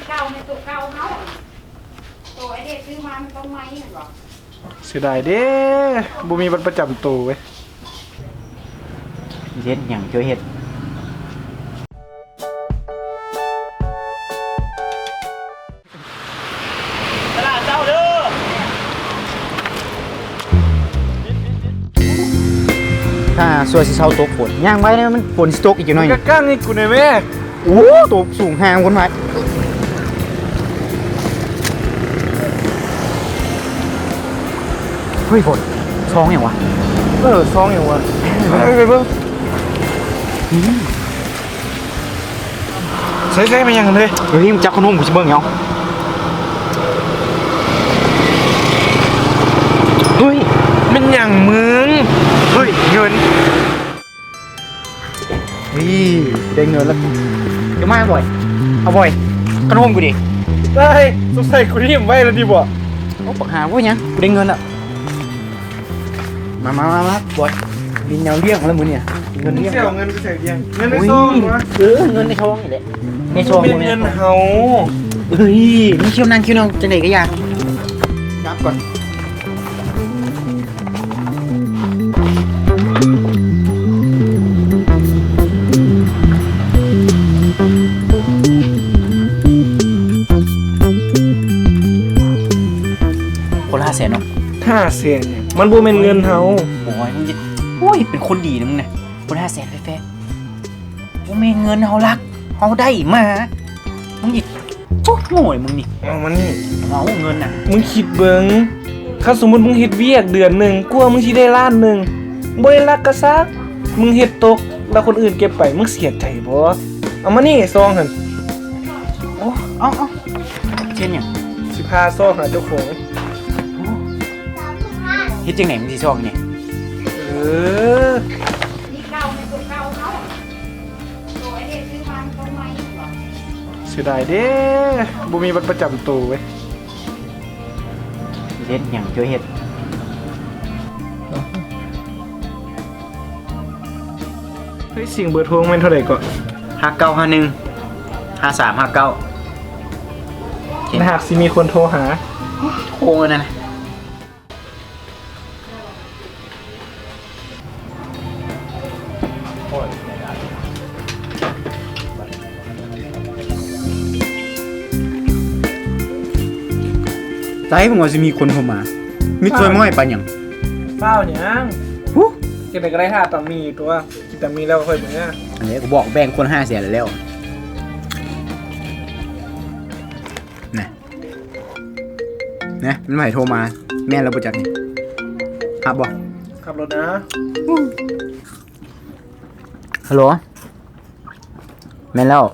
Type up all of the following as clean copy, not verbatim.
เก่าในตัวเก่าเขาตัวไอเด็กซื้อมามันต้องไหมหรอเสียดายเด้บ่มีบัตรประจำตัวเว้ยเฮ็ดหยังช่วยเฮ็ดตลาดเจ้าเด้อถ้าสวยสิเช้าตกฝนย่างไว้เนี่ยมันฝนสิตกอีกจังหน่อย กะก้างนี่กูในแม่ โอ้ตกสูงห่างคนไว้เฮ้ยฝนซองอย่างวะ ซองอย่างวะไปเบิ่งใส่มาอย่างเลย เฮ้ยมึงจับขนมกูสิเบิ่งเอาเฮ้ย มันอย่างมึง เฮ้ยเงินนี่ได้เงินแล้วจะมาบ่อยเอาบ่อยขนมกูดิ ได้สงสัยกูที่มไว้แล้วดีบ่ เอาปากหาว่ายังกูได้เงินอ่ะมาบ่อยบินแนวเลี้ยงแล้วมึงเนี่ยเงินเลี้ยง เสี่ยวเงินกูใส่เดียงเงินในซองวะ เงินในช่องนี่แหละในช่อง เป็นเงินเฮา เฮ้ยนี่เชี่ยวนั่งคิวนองจะไหนก็อยากนับก่อนคนละ500,000เนาะ 500,000เนี่ยมันบ่แม่นเงินเฮา โอ้ยมึงจะโอ้ยเป็นคนดีนะมึงเนี่ยคน500,000แฟร์ๆว่าแม่เงินเฮารักเฮาได้มามึงอีกโอ้โง่เลยมึงนี่ เอามานี่ เอาเงินน่ะ มึงคิดเบิ่งถ้าสมมุติมึงเฮ็ดเวียกเดือนหนึงกลัวมึงสิได้ล้านหนึงบ่ได้รักก็ซักมึงเฮ็ดตกแล้วคนอื่นเก็บไปมึงเสียใจบ่เอามานี่ซองหั่น โอ้เอาเช่นอย่าง สิพาซองหาเจ้าของ เฮ็ดจังไหนมึงสิชอบเนี่ย เออ นี่เก่าในตัวเก่าเขาตัวไอเด็กซื้อมามันต้องไหมหรอ เสียดายเด้บ่มีบัตรประจำตัวเว้ย เฮ็ดหยังช่วยเฮ็ด เฮ้ยสิ่งเบอร์โทรมันเท่าไหร่ก่อน 5951 5359 ถ้าหากสิมีคนโทรหา โค้งนั่นนะใจผมว่าจะมีคนโทรมามิดซวยม้อยปานหยัง เปล่าหยังกินได้ก็ได้5ตามีตัวกินตามีแล้วค่อยมื้อ อันนี้กูบอกแบ่งคน500,000แล้วนะมันไม่โทรมาแม่เราประจักษ์นี่ครับบอก ขับรถนะ ฮัลโหลแม่นแล้ว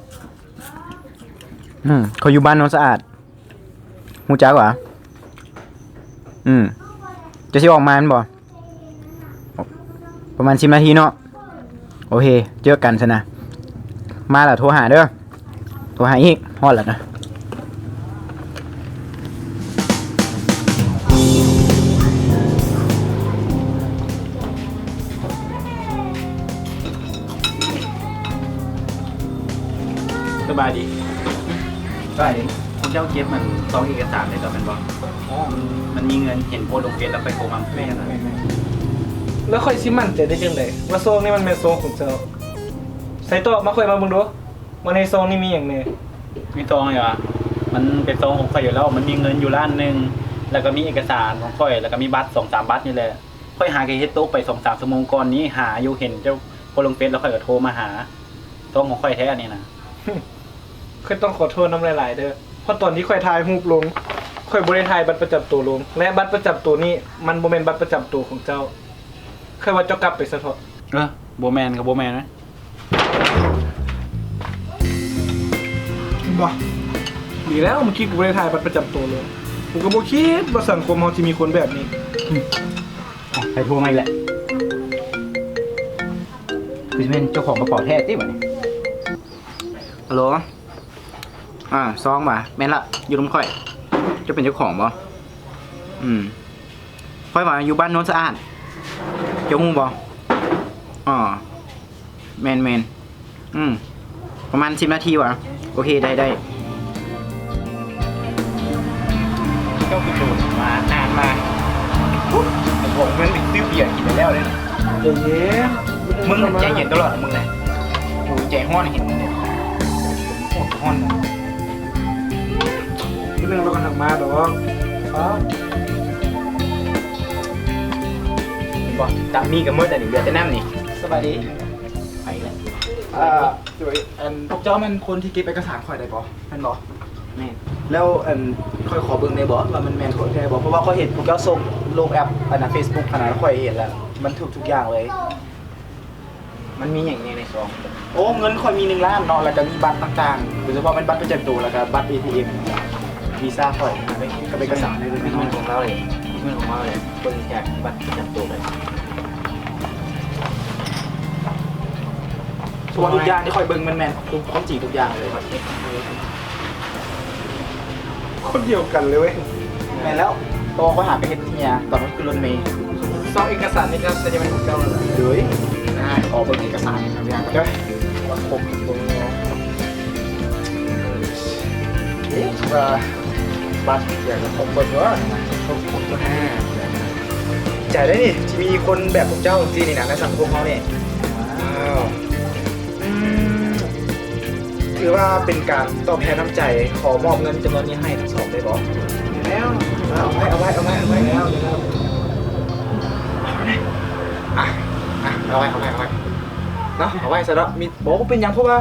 เขาอยู่บ้านโนนสะอาดหูจักวะจะสิออกมาแม่นบ่ประมาณ10 นาทีเนาะโอเคเจอกันซะนะมาแล้วโทรหาเด้อโทรหาอีกฮอดแล้วนะสบายดีสบายดีคุณเจ้าเก็บมันต้องเอกสารเลยต่อเป็นบ่มันมีเงินเห็นโพสต์ลงเฟซแล้วไปโทรมาไม่ยังไง แล้วค่อยสิมั่นใจได้จังไดว่าซองนี่มันแม่นซองของเจ้าใส่ต่อมาค่อยมาเบิ่งดูว่าในซองนี่มีหยังแน่ มีซองเหรอมันเป็นซองของข่อยอยู่แล้ว มันมีเงินอยู่ล้านหนึ่งแล้วก็มีเอกสารของข่อย แล้วก็มีบัตร2-3 บัตรนี่แหละข่อยหาแกเฮ็ดโต๊ะไป2-3 ชั่วโมงก่อนนี้หาอยู่เห็นเจ้าโพลงเฟซแล้วข่อยก็โทรมาหาซองของข่อยแท้นี่นะ ค่อยต้องขอโทษน้ำหลายๆเด้อเพราะตอนนี้ค่อยถ่ายรูปลงค่อยบ่ได้ถ่ายบัตรประจำตัวลงและบัตรประจำตัวนี้มันบ่แม่นบัตรประจำตัวของเจ้าค่อยว่าเจ้ากลับไปซะเถอะ โบแมนกับโบแมนไหม บ่ดีแล้วเมื่อกี้กูบ่ได้ถ่ายบัตรประจำตัวลงกูก็บ่คิดว่าสังคมเฮาสิมีคนแบบนี้ ใครโทรมาอีกแหละคือจะเป็นเจ้าของกระเป๋าแท้ติบ่เนี่ยฮัลโหลซองมาแม่นละอยู่ตรงข่อยจะเป็นเจ้าของบ่ค่อยมาอยู่บ้านโน้นสะอาดเจ้าฮู้บ่แมนประมาณ10 นาทีวะโอเคได้ ใจเย็น มึงใจเย็นตลอดมึงเลยโอ้ใจห้อนเห็นมึงเลยโอ้ห้อน เรื่องเรากันทางมาแต่ว่าฟ้า บ่ตามมีกับมือแต่หนึ่งเดือนจะนั่นี่ สบายดี ไปแล้ว จุ๋ยพวกเจ้ามันคนที่เก็บเอกสารข่อยได้บ่แม่นบ่ แม่ แล้วข่อยขอเบิ่งได้บ่ว่ามันแม่นข่อยแท้บ่เพราะว่าข่อยเห็นพวกเจ้าส่งลงแอปFacebook ขนาดข่อยเห็นแล้วมันถูกทุกอย่างเลย มันมีอย่างนี้ในซอง โอ้เงินข่อยมี1 ล้านเนาะแล้วก็มีบัตรต่างๆโดยเฉพาะเป็นบัตรประจำตัวแล้วก็บัตร ATM วีซ่าข่อยก็เป็นเอกสารในเรื่อง มี นี้ เงินของเราเลยมีเงินของเราเลยบริจาคบัตรประจำตัวไป ส่วนทุกอย่างที่ข่อยเบิ่งมันแม่นทุกความจริงทุกอย่างเลย คนเดียวกันเลยเว้ย แม่นแล้วตัวข่อยหาไปเฮ็ดเนี่ยตอนนั้นคือรถเมล์ ซองเอกสารนี่ก็แสดงเป็นของเจ้าเลย เฮ้ยขอเบิ่งเอกสารครับอย่างก็ได้ว่าครบตรงนี้ว่าบัตรอย่างกับผมเบิ่งว่าครบจ่ายได้นี่ที่มีคนแบบพวกเจ้าที่นี่นะในสังคมเขาเนี่ยว้าวถือว่าเป็นการตอบแทนน้ำใจขอมอบเงินจำนวนนี้ให้ทั้งสองได้บอก แล้ว เอาไว้แล้วอ่ะเอาไว้เนาะเอาไว้ซะเนาะมีบอกว่าเป็นหยังเพราะว่า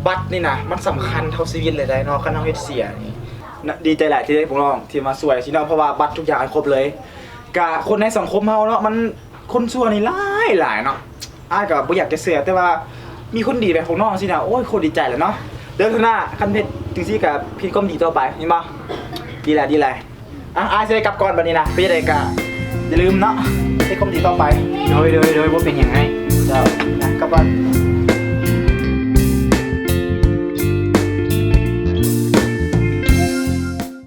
บัตรนี่นะมันสำคัญเท่าชีวิตเลยได้เนาะคันเฮาเฮ็ดเสียนี่นะดีใจหลายที่ได้พวกน้องที่มาช่วยสิเนาะเพราะว่าบัตรทุกอย่างครบเลยกะคนในสังคมเฮาเนาะมันคนชั่วนี่หลายเนาะอ้ายก็บ่อยากจะเสียแต่ว่ามีคนดีแบบพวกน้องสินะโอ้ยคนดีใจแหล้วเนาะเดินข้างหน้าคันเพชรจังซี่ก็พี่ก้มดีต่อไปเห็นบ่ดีแหละอ้ายสิได้กลับก่อนบัดนี้นะพี่ได้ก็อย่าลืมเนาะให้ก้มดีต่อไป โดยว่าเป็นยังไง เจ้านะกลับบ้าน